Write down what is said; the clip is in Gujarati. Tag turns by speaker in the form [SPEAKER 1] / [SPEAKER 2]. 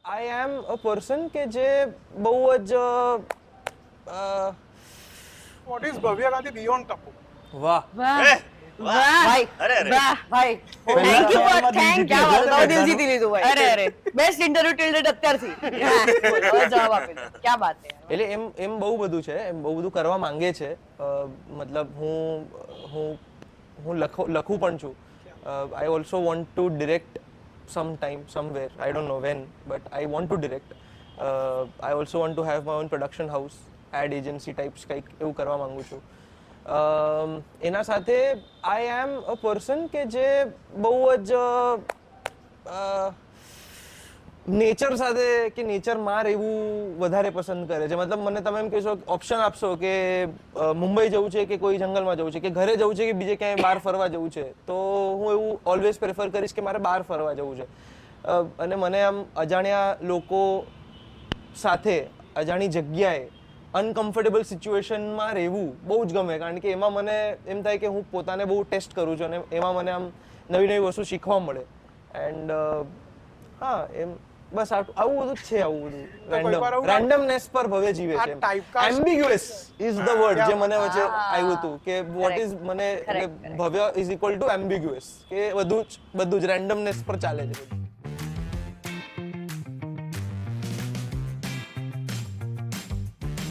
[SPEAKER 1] આઈ એમ અ પર્સન કે જે બહુ જ
[SPEAKER 2] વોટ ઇઝ ભવ્ય ગાંધી બિયોન્ડ ટપ્પુ?
[SPEAKER 1] વાહ
[SPEAKER 3] ભાઈ ભાઈ thank you for thank you બહુ દિલ જીતી લીધું ભાઈ. અરે બેસ્ટ ઇન્ટરવ્યુ ટિલ ડેટ અત્યારથી. હવે જવાબ આપી દો. ક્યાં બાત છે.
[SPEAKER 1] એટલે એમ બહુ બધું છે, એમ બહુ બધું કરવા માંગે છે. મતલબ હું લખું પણ છું. I also want to direct some time somewhere, I don't know van, but I want to direct. I also want to have my own production house, add agency types કંઈક એવું કરવા માંગુ છું. એના સાથે આઈ એમ અ પર્સન કે જે બહુ જ નેચર સાથે કે નેચરમાં રહેવું વધારે પસંદ કરે છે. મતલબ મને તમે એમ કહેશો, ઓપ્શન આપશો કે મુંબઈ જવું છે કે કોઈ જંગલમાં જવું છે કે ઘરે જવું છે કે બીજે ક્યાંય બહાર ફરવા જવું છે, તો હું એવું ઓલવેઝ પ્રેફર કરીશ કે મારે બહાર ફરવા જવું છે. અને મને આમ અજાણ્યા લોકો સાથે અજાણી જગ્યાએ અનકમ્ફર્ટેબલ સિચ્યુએશનમાં રહેવું બહુ જ ગમે, કારણ કે એમાં મને એમ થાય કે હું પોતાને બહુ ટેસ્ટ કરું છું અને એમાં મને આમ નવી નવી વસ્તુ શીખવા મળે. એન્ડ હા, એમ બસ આવું બધું જ છે. આવું બધું રેન્ડમનેસ પર ભવ્ય જીવે છે. એમ્બિગ્યુઅસ ઇઝ ધ વર્ડ જે મને વચ્ચે આવ્યું હતું કે વોટ ઇઝ મને ભવ્ય ઇઝ ઇક્વલ ટુ એમ્બિગ્યુઅસ, કે બધું જ રેન્ડમનેસ પર ચાલે છે.